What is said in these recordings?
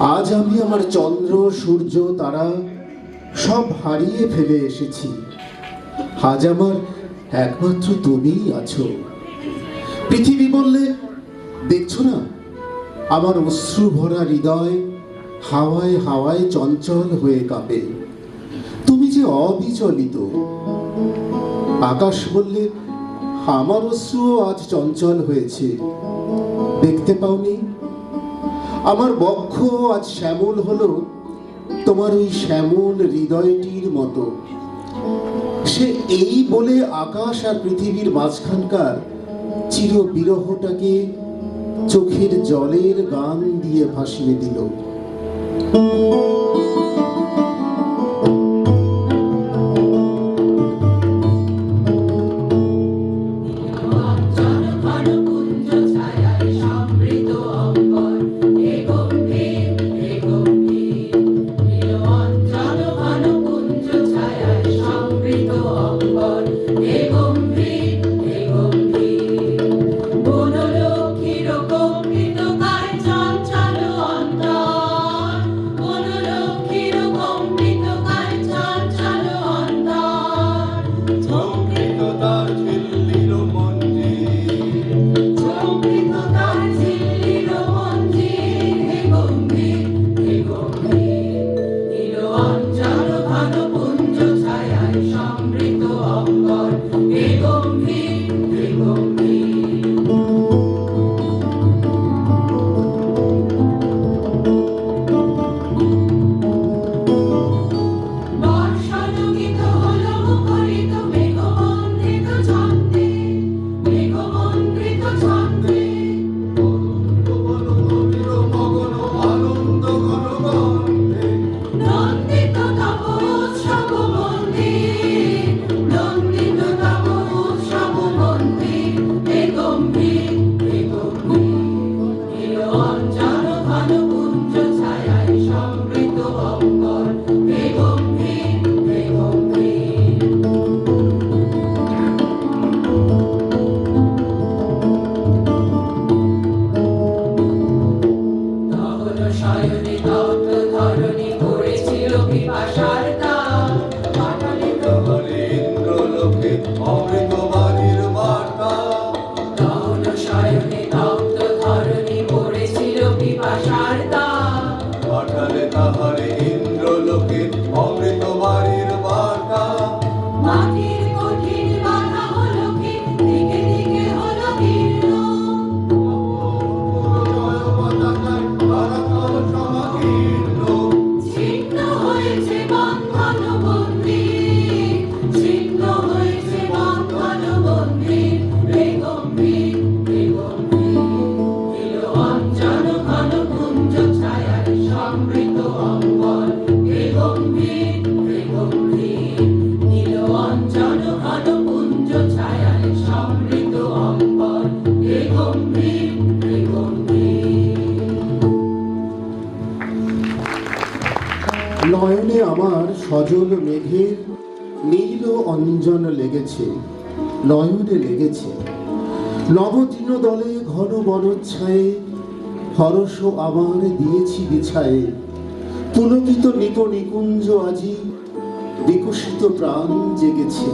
আজ আমি আমার চন্দ্র সূর্য তারা সব হারিয়ে ফেলে এসেছি। আজ আমার একমাত্র তুমিই আছো। পৃথিবী বললে দেখছো না, আমার অশ্রু ভরা হৃদয় হাওয়ায় হাওয়ায় চঞ্চল হয়ে কাঁপে। তুমি যে অবিচলিত। আকাশ বললে আমার অশ্রুও আজ চঞ্চল হয়েছে। দেখতে পাওনি আমার বক্ষ আজ শ্যামল হলো তোমার ওই শ্যামল হৃদয়টির মতো। সে এই বলে আকাশ আর পৃথিবীর মাঝখানকার চির বিরহটাকে চোখের জলের গান দিয়ে ভাসিয়ে দিল। নয়নে আমার সজল মেঘের নীল অঞ্জন লেগেছে, নয়নে লেগেছে। নবতৃণ দলে ঘন বনচ্ছায়ে হরস আমার দিয়েছি বিছায়ে। পুলকিত নিত নিকুঞ্জ আজি বিকশিত প্রাণ জেগেছে।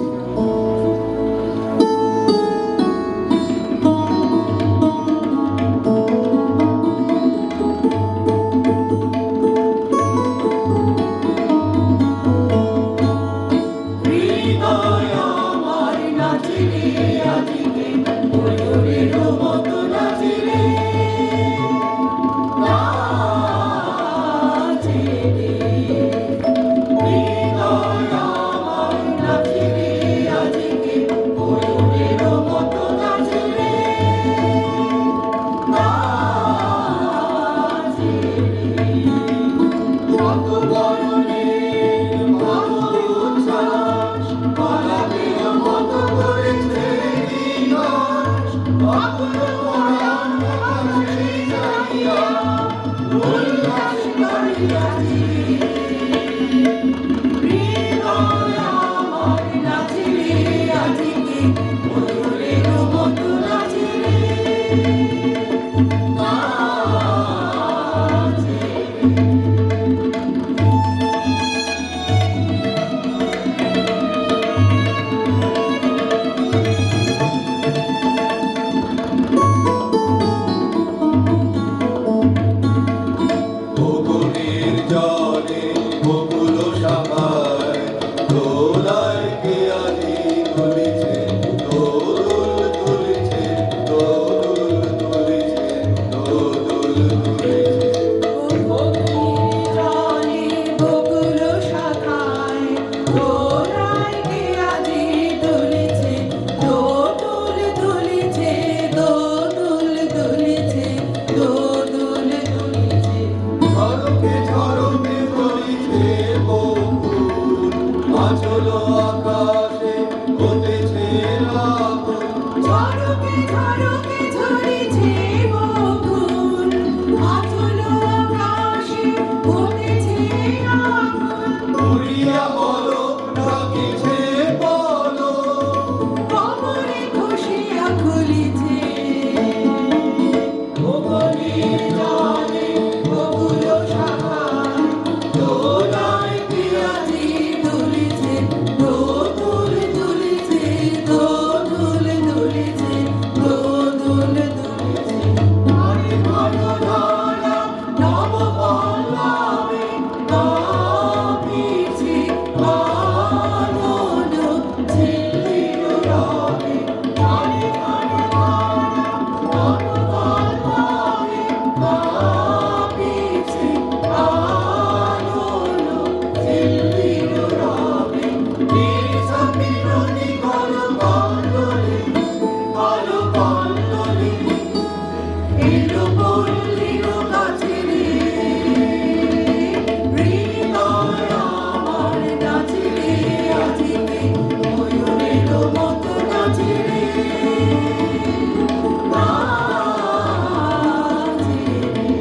ঝড়কে ঝড়কে ঝরেছে বকুল, আচল আকাশে উঠেছে আগুন। উড়িয়া বলো ঢাকিছে বলো, কবরে খসিয়া খুলিছে ভুবনের জলে বকুল শাখায়, দোলায় পেঁয়াজি দুলেছে, দোদুল দুলেছে, দোদুল দুলেছে, দোদুল দুলেছে। আরে ভালো ধারা নব পল্লবে কাঁপিছে কানন ঝিল্লির রবে। আরে ভালো ধারা নব পল্লবে কাঁপিছে কানন ঝিল্লির রবে। নিশা বিরোধী করো কল্লোলে, করো কল্লোলে। এলো পল্লীর কাছে রে, হৃদয় আমার নাচে রে আজিকে, ময়ূরের মতো নাচে রে, নাচে রে।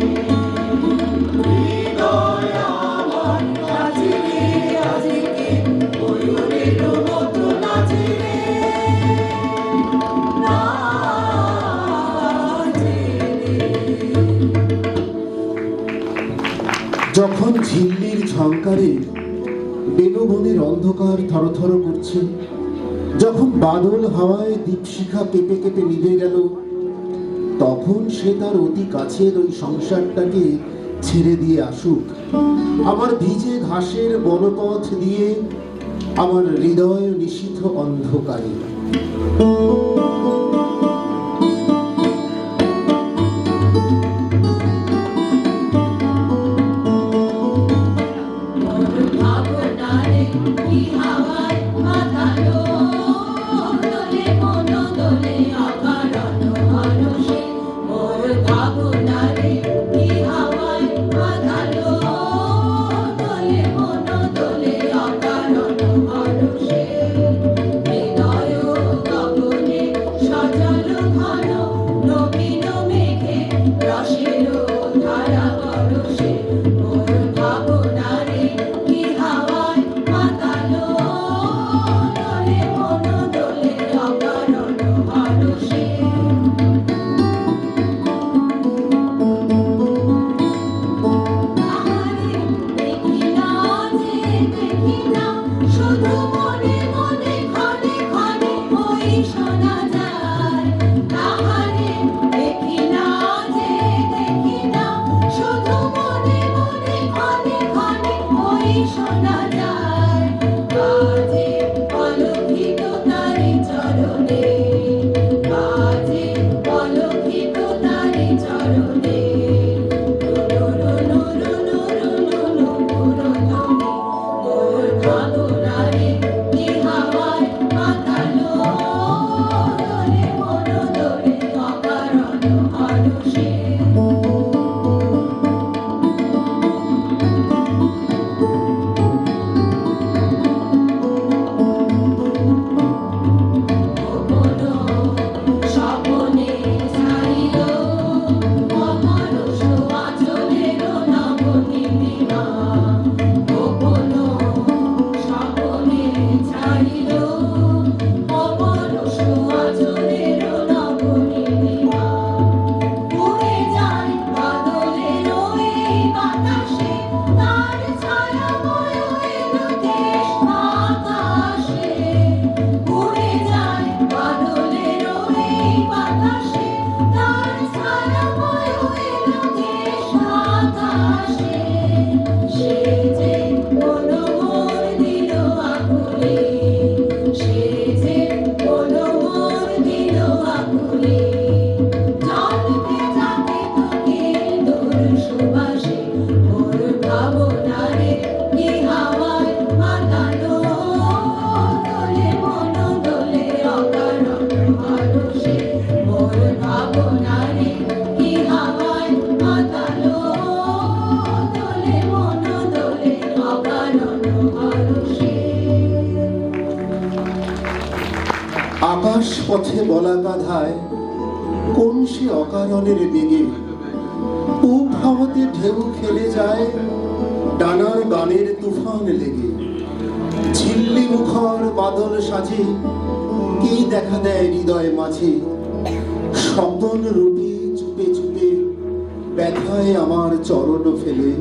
হৃদয় আমার নাচে রে আজিকে, ময়ূরের মতো নাচে রে, নাচে রে। যখন ঝিল্লির ঝংকারে বেনুবনের অন্ধকার থরথর করছে, যখন বাদল হাওয়ায় দীপশিখা কেঁপে কেঁপে নিভে গেল, তখন সে তার অতি কাছের ওই সংসারটাকে ছেড়ে দিয়ে আসুক আমার ভিজে ঘাসের বনপথ দিয়ে, আমার হৃদয় নিশীথ অন্ধকারে। মোর ভাবনারে কি হাওয়ায় মাথালো, দোলে মন দোলে অকারণ মানুষে। মোর ভাবনারে কি হাওয়ায় মাথালো, দোলে মন দোলে অকারণ মানুষে। হৃদয় গগনে সজল ঘন নবীন মেঘে রসের ধারা বরষে। মোর ভাবনারে কি হাওয়ায় মাতালো, দোলে মন দোলে অকারণ মানুষে। আহারে দেখি না যে দেখি না, শুধু মনে মনে ক্ষণে ক্ষণে ওই শোনা যায়। আহারে দেখি না যে দেখি না, শুধু মনে মনে ক্ষণে ক্ষণে ওই শোনা যায়। কাজে অলৌকিক তারি চরণে, কাজে অলৌকিক তারি চরণে। মোর ভাবনারে কি হাওয়ায় মাতালো, দোলে মন দোলে অকারণ মানুষে। কোনো স্বপ্নে ছাইল অমানুষ আঁচলের নবনীলিমা। কোনো স্বপ্নে ছাইল অমানুষ আঁচলের নবনীলিমা। উড়ে যায় বাদলের এই বাতাসে, তার ছায়াময় এলো দেশ আকাশে। উড়ে যায় বাদলের এই বাতাসে, তার ছায়াময় এলো দেশ আকাশে। সে যে কোনো মোর দিল আকুলে, সে যে কোনো মোর দিল আকুলে। জল ভেজাতে তোকে দূর সুবাসে, মোর ভাবনারে কি হাওয়ায় মাতালো, দোলে মন দোলে অকারণ মানুষে। মোর ভাবনারে কি হাওয়ায় মাতালো, দোলে মন দোলে অকারণ মানুষে। আকাশ পথে বলা গাধায় কোন সে অকারণের বেগে পূব হাওয়াতে ঢেউ খেলে যায় ডানার গানের তুফান লেগে। ঝিল্লি মুখর বাদল সাজে কে দেখা দেয় হৃদয় মাঝে স্বপন রূপে চুপে চুপে ব্যথায় আমার চরণ ফেলে।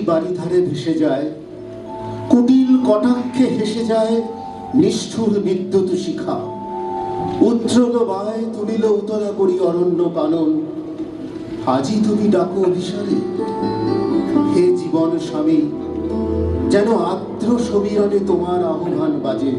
বারিধারে ভেসে যায় কুটিল কটাক্ষে হেসে যায় নিষ্ঠুর বিদ্যুৎ শিখা। উজ্জ্বল বায় তুলিল উতলা করি অরণ্য কানন। আজি তুমি ডাকো অভিসারে হে জীবন স্বামী, যেন আর্দ্র সমীরণে তোমার আহ্বান বাজে।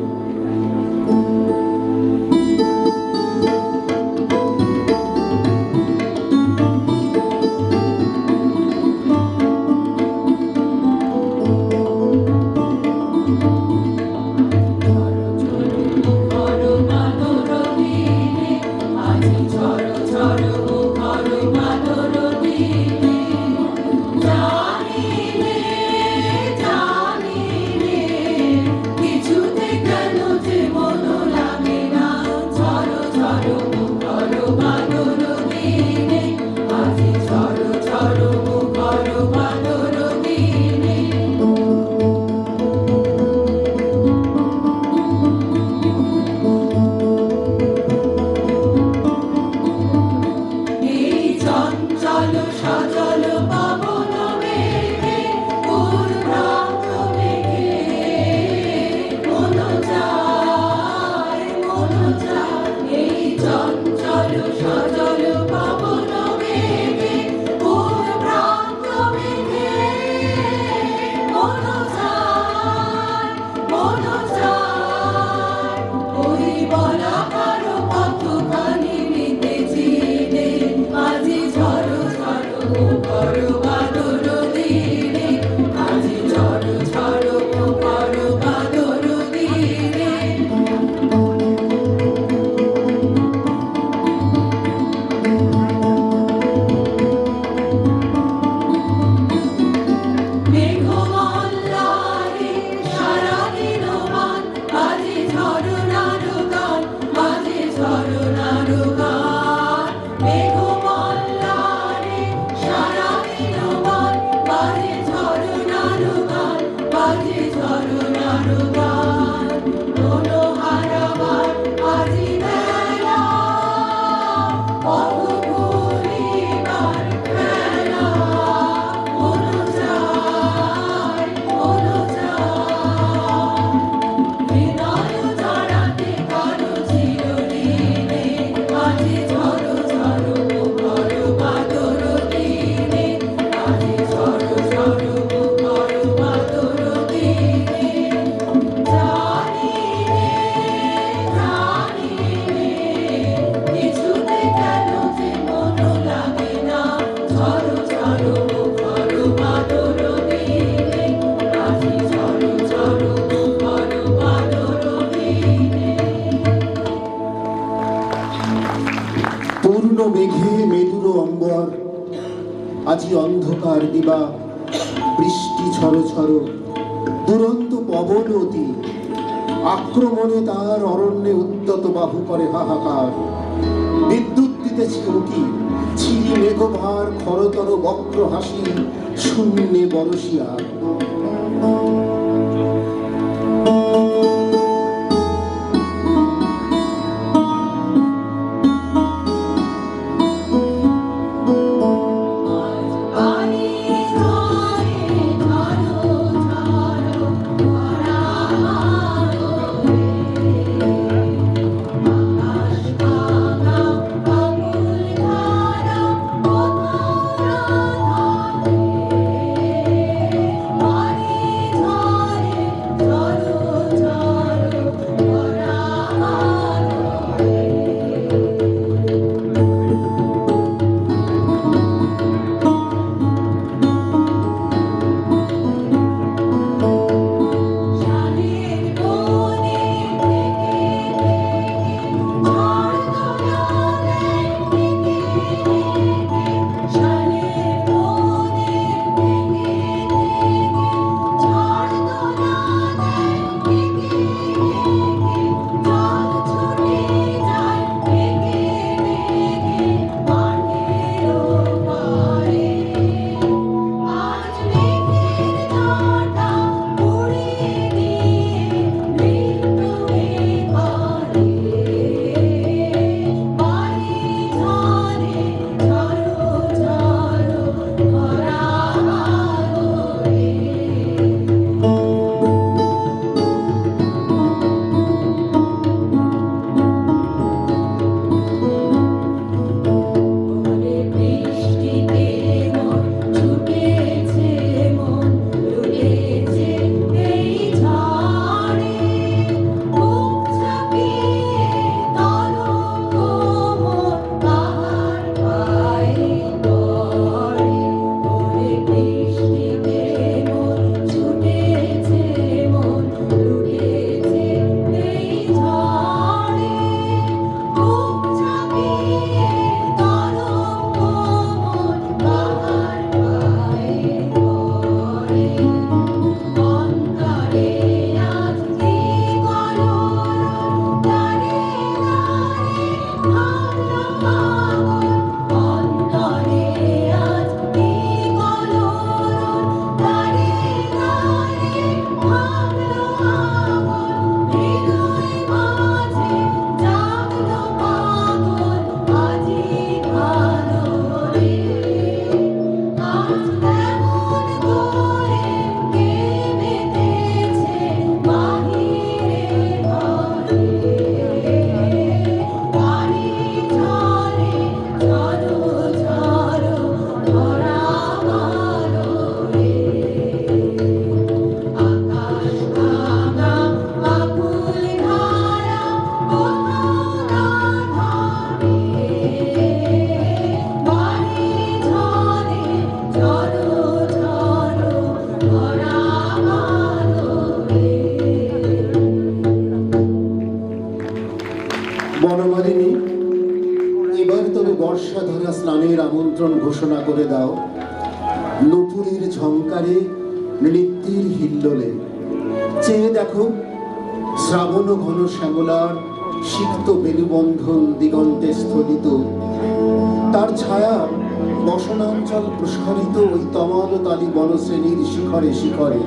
কিছুতে কেন আজি অন্ধকার দিবা, বৃষ্টি ঝড় ঝড়, দুরন্ত পবন অতি, আক্রমণে তার অরণ্যে উদ্যত বাহু করে হাহাকার। বিদ্যুৎ দিতেছে উকি, ছিরি মেঘভার খরতর বক্র হাসি শূন্যে বরসিয়া। বনমালিনী, এবার তবে বর্ষা ধরা স্নানের আমন্ত্রণ ঘোষণা করে দাও। নুপুরের ঝংকারে, নৃত্যের হিল্লোলে চেয়ে দেখো, শ্রাবণ ঘন শ্যামলার সিক্ত বেলুবন্ধন দিগন্তে স্থলিত, তার ছায়া বসনাঞ্চল প্রস্ফুরিত ওই তমালতালি বনশ্রেণীর শিখরে শিখরে।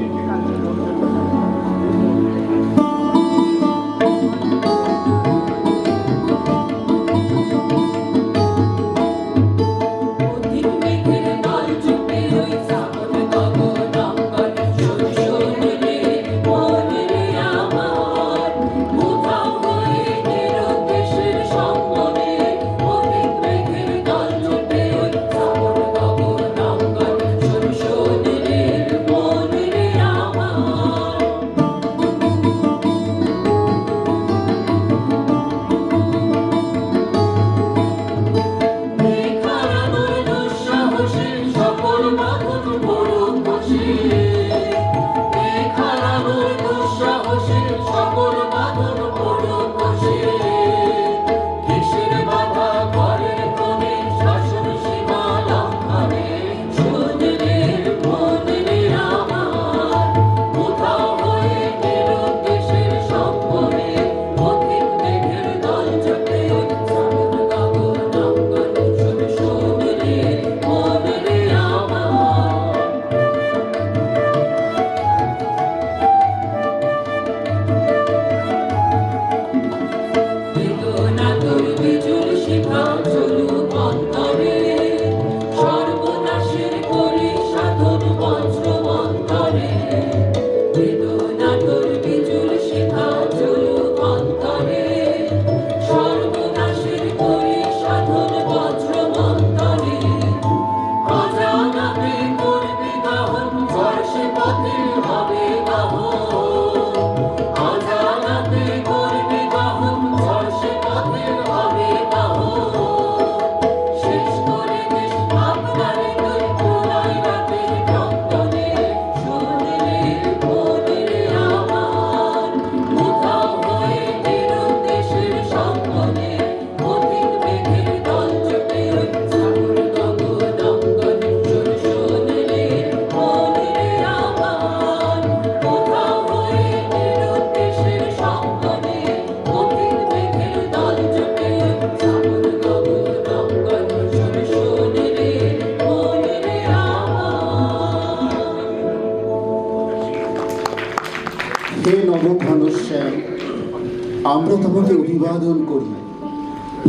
আমরা তোমাকে অভিবাদন করি।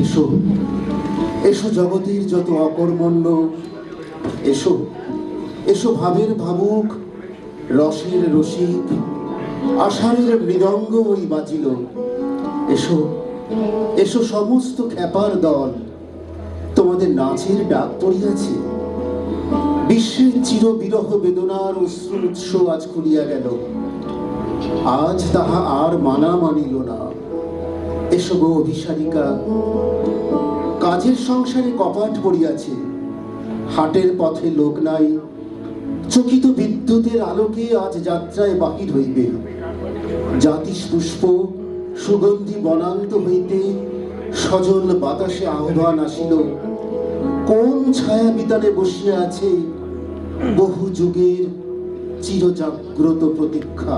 এসো, এসো জগতের যত অকর্মণ্য, এসো, এসো ভাবের ভাবুক, রসের রসিক, আষাঢ়ের মৃদঙ্গ ওই বাজিল। এসো, এসো সমস্ত খ্যাপার দল, তোমাদের নাচের ডাক পড়িয়াছে। বিশ্বের চির বিরহ বেদনার অশ্রু উৎস আজ খুলিয়া গেল, আজ তাহা আর মানা মানিল না। এসো গো অভিসারিকা, কাজের সংসারে কপাট পড়িয়াছে, হাটের পথে লোক নাই, চকিত বিদ্যুতের আলোকে আজ যাত্রায় বাহির হইবে। জাতি পুষ্প সুগন্ধি বনান্ত হইতে সজল বাতাসে আহ্বান আসিল। কোন ছায়া বিতানে বসিয়া আছে বহু যুগের চিরজাগ্রত প্রতীক্ষা।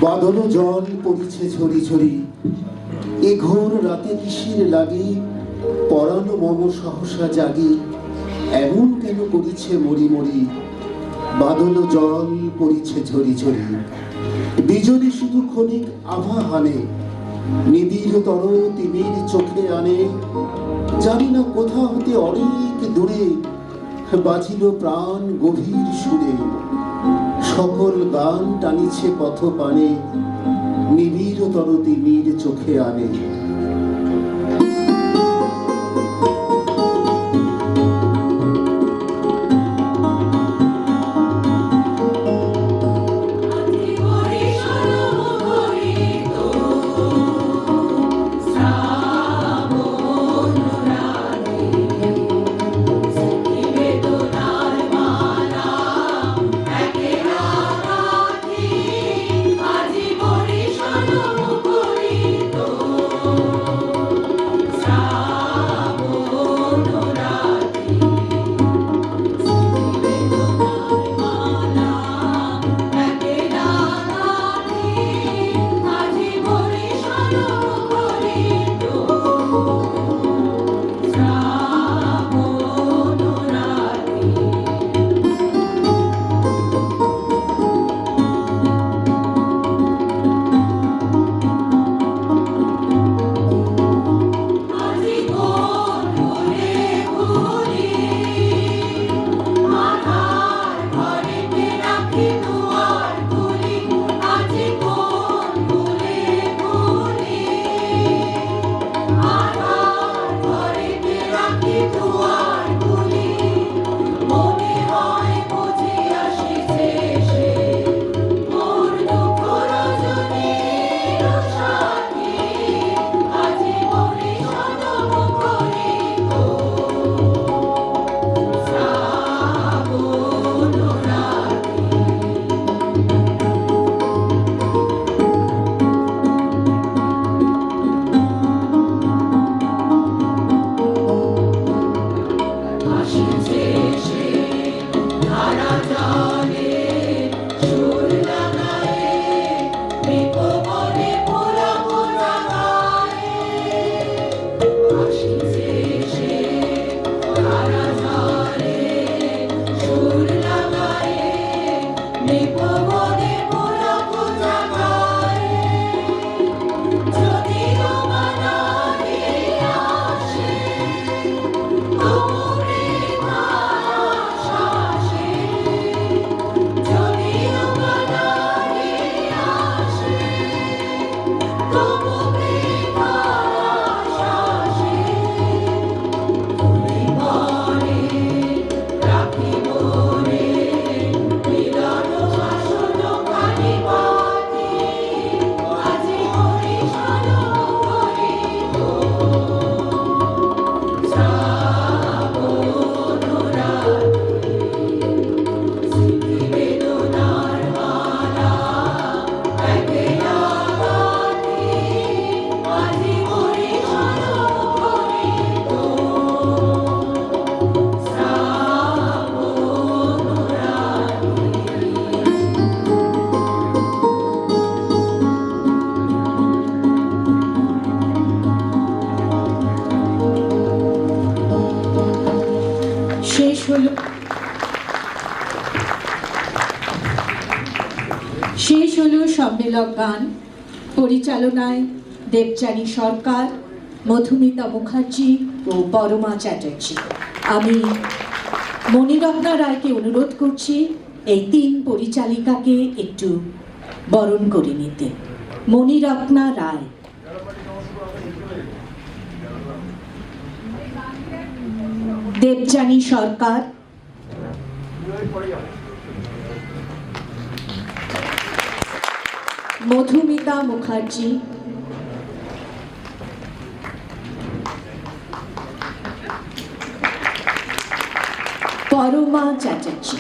বাদল জল পড়িছে ঝরি ঝরি, এ ঘোর রাতে কিসের লাগি, পরাণ মম সহসা জাগি, এমন কেন করিছে মরি মরি। বাদল জল পড়িছে ঝরি ঝরি, বিজলি শুধু ক্ষণিক আভা হানে, নিবিড় তর তিমির চোখে আনে। জানি না কোথা হতে অনেক দূরে বাজিল প্রাণ গভীর সুরে, সকল গান টানিছে পথ পানে, নিবিড় তর তিমির চোখে আনে। আজি বরিশাল মুখরিত শেষ হলো সম্মেলক গান। পরিচালনায় দেবযানী সরকার, মধুমিতা মুখার্জি ও পরমা চ্যাটার্জি। আমি মণিরত্না রায়কে অনুরোধ করছি এই 3 পরিচালিকাকে একটু বরণ করে নিতে। মণিরত্না রায়। দেবযানী সরকার, মধুমিতা মুখার্জি, পরমা চ্যাটার্জি।